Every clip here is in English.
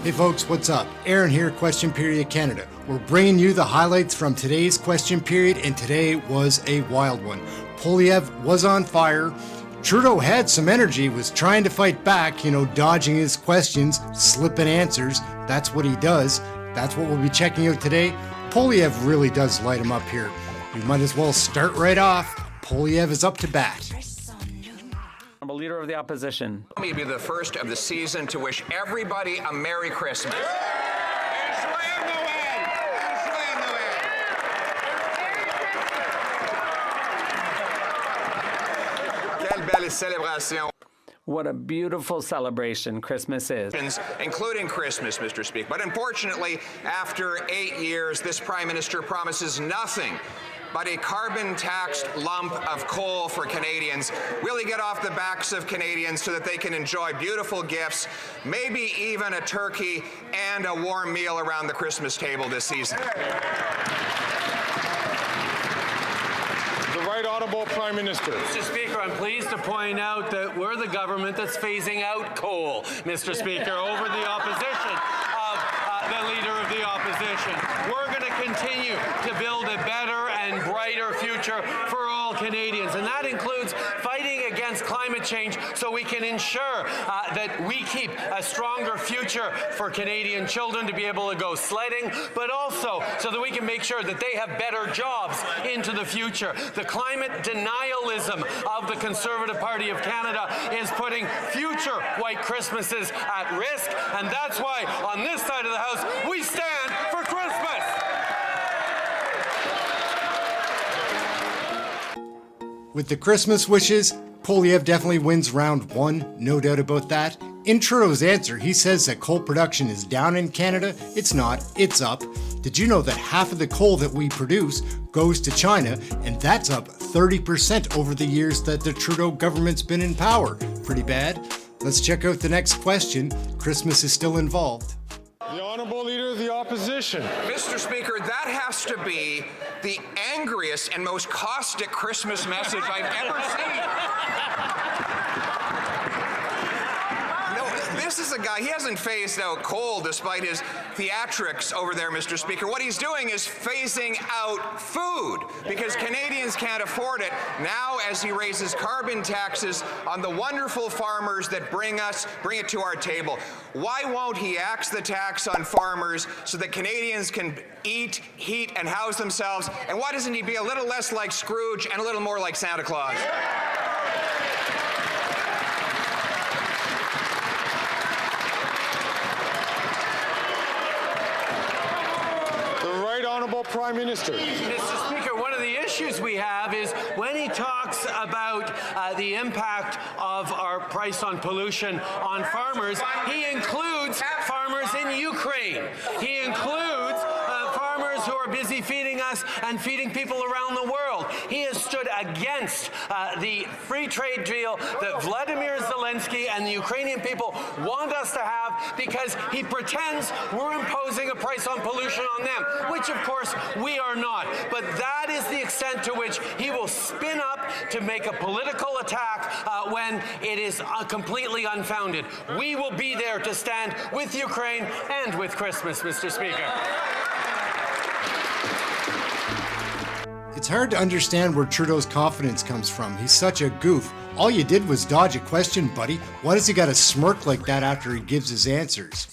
Hey folks, what's up? Aaron here, Question Period Canada. We're bringing you the highlights from today's question period, and today was a wild one. Poilievre was on fire. Trudeau had some energy, was trying to fight back, dodging his questions, slipping answers. That's what he does. That's what we'll be checking out today. Poilievre really does light him up here. We might as well start right off. Poilievre is up to bat. Leader of the Opposition. Let me be the first of the season to wish everybody a Merry Christmas. Quelle belle célébration. What a beautiful celebration Christmas is. Including Christmas, Mr. Speaker. But unfortunately, after 8 years, this Prime Minister promises nothing but a carbon-taxed lump of coal for Canadians, really get off the backs of Canadians so that they can enjoy beautiful gifts, maybe even a turkey and a warm meal around the Christmas table this season. The Right Honourable Prime Minister. Mr. Speaker, I'm pleased to point out that we're the government that's phasing out coal, Mr. Speaker, over the opposition of the Leader of the Opposition. We're going to continue to build a better and brighter future for all Canadians, and that includes fighting against climate change so we can ensure that we keep a stronger future for Canadian children to be able to go sledding, but also so that we can make sure that they have better jobs into the future. The climate denialism of the Conservative Party of Canada is putting future white Christmases at risk, and that's why on this side of the House we stand for Christmas. With the Christmas wishes, Poilievre definitely wins round one, no doubt about that. In Trudeau's answer, he says that coal production is down in Canada. It's not, it's up. Did you know that half of the coal that we produce goes to China, and that's up 30% over the years that the Trudeau government's been in power? Pretty bad. Let's check out the next question. Christmas is still involved. The Honourable Leader of the Opposition. Mr. Speaker, that has to be the angriest and most caustic Christmas message I've ever seen. No, this is a guy, he hasn't phased out coal despite his theatrics over there, Mr. Speaker. What he's doing is phasing out food because Canadians can't afford it now as he raises carbon taxes on the wonderful farmers that bring it to our table. Why won't he axe the tax on farmers so that Canadians can eat, heat, and house themselves? And why doesn't he be a little less like Scrooge and a little more like Santa Claus? Honourable Prime Minister. Mr. Speaker, one of the issues we have is when he talks about the impact of our price on pollution on farmers, he includes farmers in Ukraine. He includes farmers who are busy feeding us and feeding people around the world. He has stood against the free trade deal that Vladimir Zelensky and the Ukrainian people want us to have because he pretends we're imposing a price on pollution on them, which of course we are not. But that is the extent to which he will spin up to make a political attack when it is completely unfounded. We will be there to stand with Ukraine and with Christmas, Mr. Speaker. It's hard to understand where Trudeau's confidence comes from. He's such a goof. All you did was dodge a question, buddy. Why does he got to smirk like that after he gives his answers?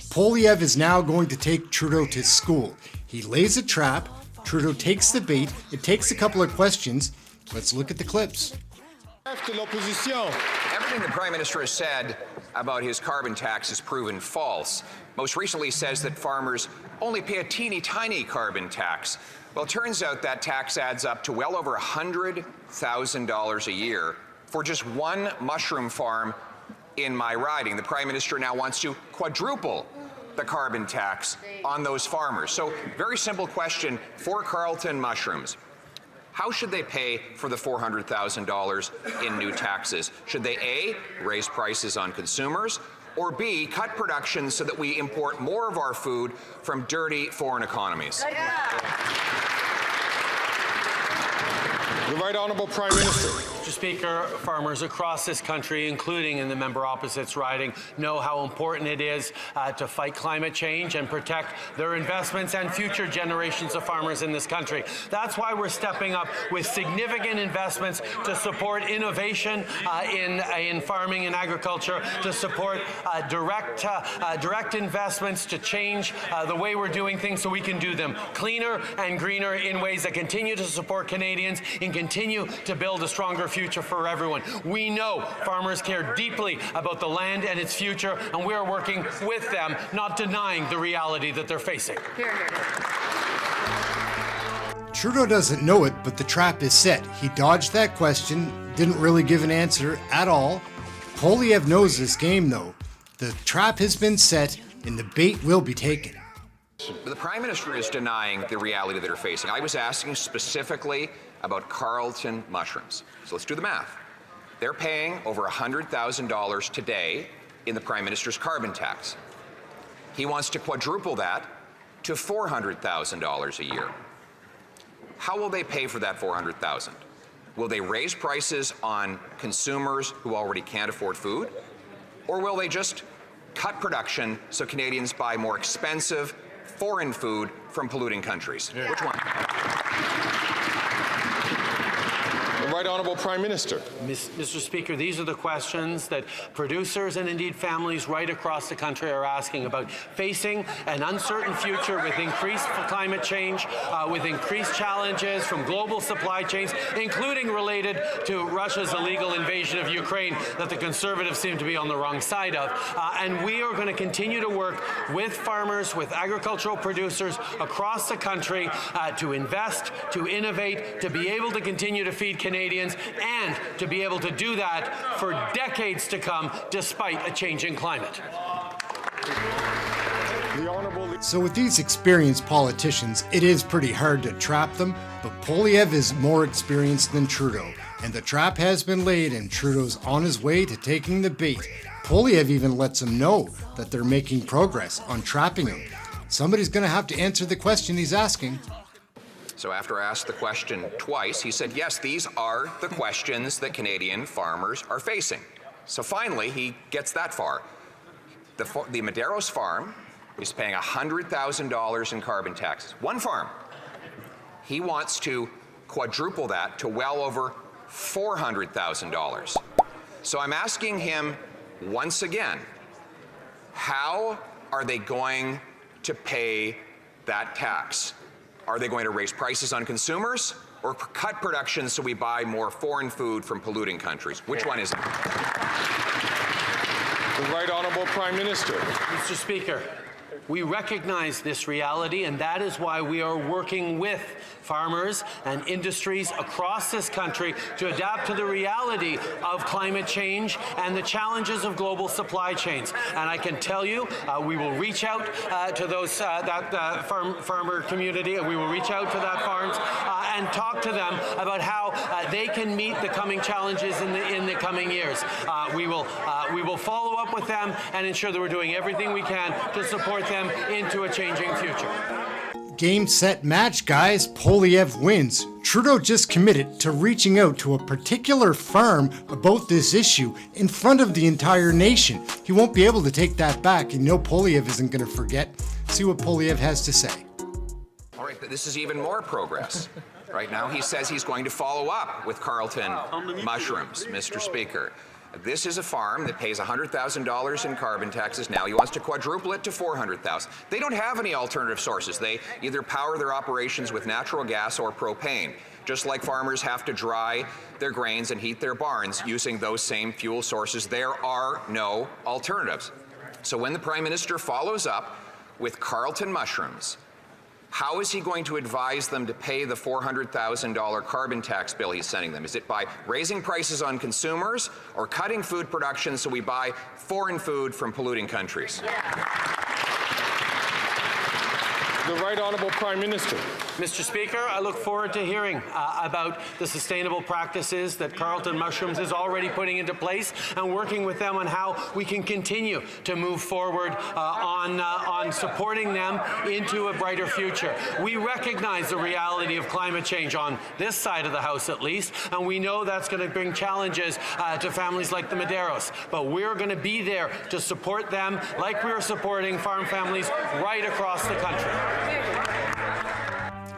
Poilievre is now going to take Trudeau to school. He lays a trap. Trudeau takes the bait. It takes a couple of questions. Let's look at the clips. Everything the Prime Minister has said about his carbon tax is proven false. Most recently says that farmers only pay a teeny tiny carbon tax. Well, it turns out that tax adds up to well over $100,000 a year for just one mushroom farm in my riding. The Prime Minister now wants to quadruple the carbon tax on those farmers. So, very simple question for Carleton mushrooms. How should they pay for the $400,000 in new taxes? Should they A, raise prices on consumers, or B, cut production so that we import more of our food from dirty foreign economies? The Right Honourable Prime Minister. Mr. Speaker, farmers across this country, including in the member opposite's riding, know how important it is to fight climate change and protect their investments and future generations of farmers in this country. That's why we're stepping up with significant investments to support innovation in farming and agriculture, to support direct investments to change the way we're doing things so we can do them cleaner and greener in ways that continue to support Canadians and continue to build a stronger future for everyone. We know farmers care deeply about the land and its future, and we are working with them, not denying the reality that they're facing. Here, here. Trudeau doesn't know it, but the trap is set. He dodged that question, didn't really give an answer at all. Poilievre knows this game, though. The trap has been set, and the bait will be taken. The Prime Minister is denying the reality that they're facing. I was asking specifically about Carleton mushrooms. So let's do the math. They're paying over $100,000 today in the Prime Minister's carbon tax. He wants to quadruple that to $400,000 a year. How will they pay for that $400,000? Will they raise prices on consumers who already can't afford food? Or will they just cut production so Canadians buy more expensive foreign food from polluting countries? Yeah. Which one? The Right Honourable Prime Minister. Mr. Speaker, these are the questions that producers and indeed families right across the country are asking about facing an uncertain future with increased climate change, with increased challenges from global supply chains, including related to Russia's illegal invasion of Ukraine that the Conservatives seem to be on the wrong side of. And we are going to continue to work with farmers, with agricultural producers across the country to invest, to innovate, to be able to continue to feed Canadians, and to be able to do that for decades to come, despite a changing climate. So with these experienced politicians, it is pretty hard to trap them, but Poilievre is more experienced than Trudeau, and the trap has been laid and Trudeau's on his way to taking the bait. Poilievre even lets him know that they're making progress on trapping him. Somebody's going to have to answer the question he's asking. So after I asked the question twice, he said, yes, these are the questions that Canadian farmers are facing. So finally, he gets that far. The Medeiros farm is paying $100,000 in carbon taxes. One farm. He wants to quadruple that to well over $400,000. So I'm asking him once again, how are they going to pay that tax? Are they going to raise prices on consumers or cut production so we buy more foreign food from polluting countries? Which one is it? The Right Honourable Prime Minister. Mr. Speaker, we recognize this reality, and that is why we are working with farmers and industries across this country to adapt to the reality of climate change and the challenges of global supply chains. And I can tell you, we will reach out to those farmer community, and we will reach out to that farms and talk to them about how they can meet the coming challenges in the coming years. We will follow up with them and ensure that we're doing everything we can to support them into a changing future. Game, set, match, guys. Poilievre wins. Trudeau just committed to reaching out to a particular farm about this issue in front of the entire nation. He won't be able to take that back, and Poilievre isn't going to forget. See what Poilievre has to say. All right, but this is even more progress. Right now, he says he's going to follow up with Carleton mushrooms, Mr. Speaker. This is a farm that pays $100,000 in carbon taxes now. He wants to quadruple it to $400,000. They don't have any alternative sources. They either power their operations with natural gas or propane, just like farmers have to dry their grains and heat their barns using those same fuel sources. There are no alternatives. So when the Prime Minister follows up with Carleton mushrooms, how is he going to advise them to pay the $400,000 carbon tax bill he's sending them? Is it by raising prices on consumers or cutting food production so we buy foreign food from polluting countries? The Right Honourable Prime Minister. Mr. Speaker, I look forward to hearing about the sustainable practices that Carlton Mushrooms is already putting into place and working with them on how we can continue to move forward on supporting them into a brighter future. We recognize the reality of climate change on this side of the House at least, and we know that's going to bring challenges to families like the Maderos. But we're going to be there to support them like we're supporting farm families right across the country.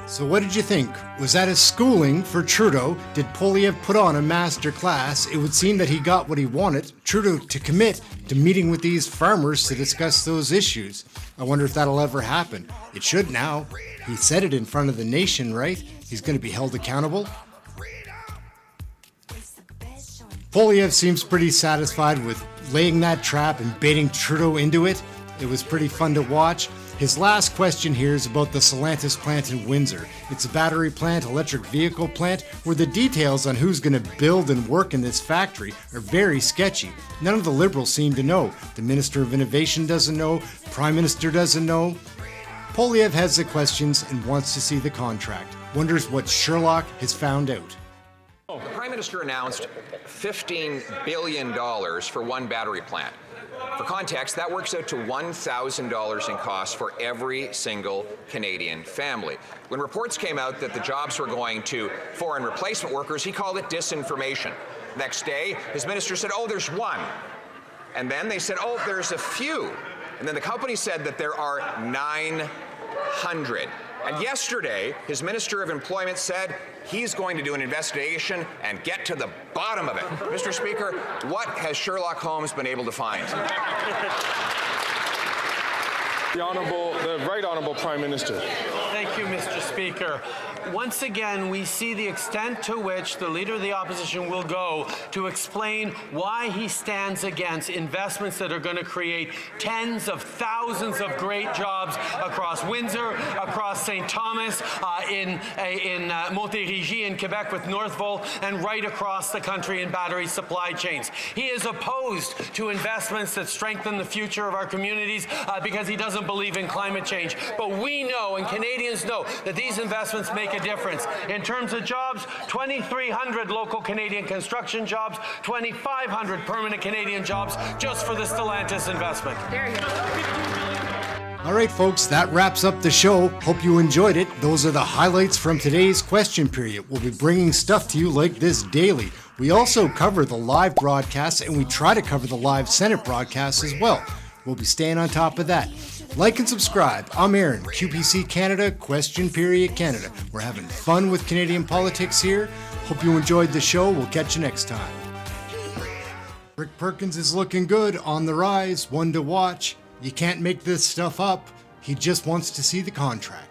So what did you think? Was that a schooling for Trudeau? Did Poilievre put on a master class? It would seem that he got what he wanted, Trudeau to commit to meeting with these farmers to discuss those issues. I wonder if that'll ever happen. It should now. He said it in front of the nation, right? He's going to be held accountable. Poilievre seems pretty satisfied with laying that trap and baiting Trudeau into it. It was pretty fun to watch. His last question here is about the Stellantis plant in Windsor. It's a battery plant, electric vehicle plant, where the details on who's going to build and work in this factory are very sketchy. None of the Liberals seem to know. The Minister of Innovation doesn't know. Prime Minister doesn't know. Poilievre has the questions and wants to see the contract. Wonders what Sherlock has found out. The Prime Minister announced $15 billion for one battery plant. For context, that works out to $1,000 in costs for every single Canadian family. When reports came out that the jobs were going to foreign replacement workers, he called it disinformation. Next day, his minister said, oh, there's one. And then they said, oh, there's a few. And then the company said that there are 900. And yesterday, his Minister of Employment said he's going to do an investigation and get to the bottom of it. Mr. Speaker, what has Sherlock Holmes been able to find? The Right Honourable Prime Minister. Thank you, Mr. Speaker. Once again, we see the extent to which the Leader of the Opposition will go to explain why he stands against investments that are going to create tens of thousands of great jobs across Windsor, across St. Thomas, in Montérégie in Quebec with Northvolt, and right across the country in battery supply chains. He is opposed to investments that strengthen the future of our communities because he doesn't believe in climate change. But we know, and Canadians know, that these investments make a difference. In terms of jobs, 2,300 local Canadian construction jobs, 2,500 permanent Canadian jobs just for the Stellantis investment. There you go. All right, folks, that wraps up the show. Hope you enjoyed it. Those are the highlights from today's question period. We'll be bringing stuff to you like this daily. We also cover the live broadcasts, and we try to cover the live Senate broadcasts as well. We'll be staying on top of that. Like and subscribe. I'm Aaron, QPC Canada, Question Period Canada. We're having fun with Canadian politics here. Hope you enjoyed the show. We'll catch you next time. Rick Perkins is looking good, on the rise, one to watch. You can't make this stuff up. He just wants to see the contract.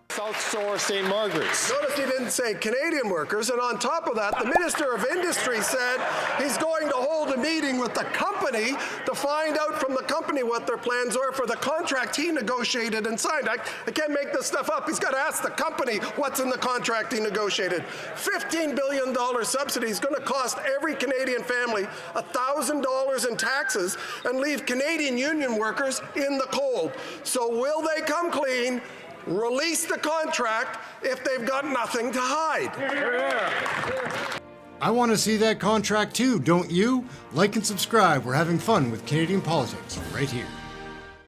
South Shore St. Margaret's. Notice he didn't say Canadian workers, and on top of that, the Minister of Industry said he's going to hold a meeting with the company to find out from the company what their plans are for the contract he negotiated and signed. I can't make this stuff up. He's got to ask the company what's in the contract he negotiated. $15 billion subsidy is going to cost every Canadian family $1,000 in taxes and leave Canadian union workers in the cold. So will they come clean? Release the contract if they've got nothing to hide. I want to see that contract too, don't you? Like and subscribe. We're having fun with Canadian politics right here.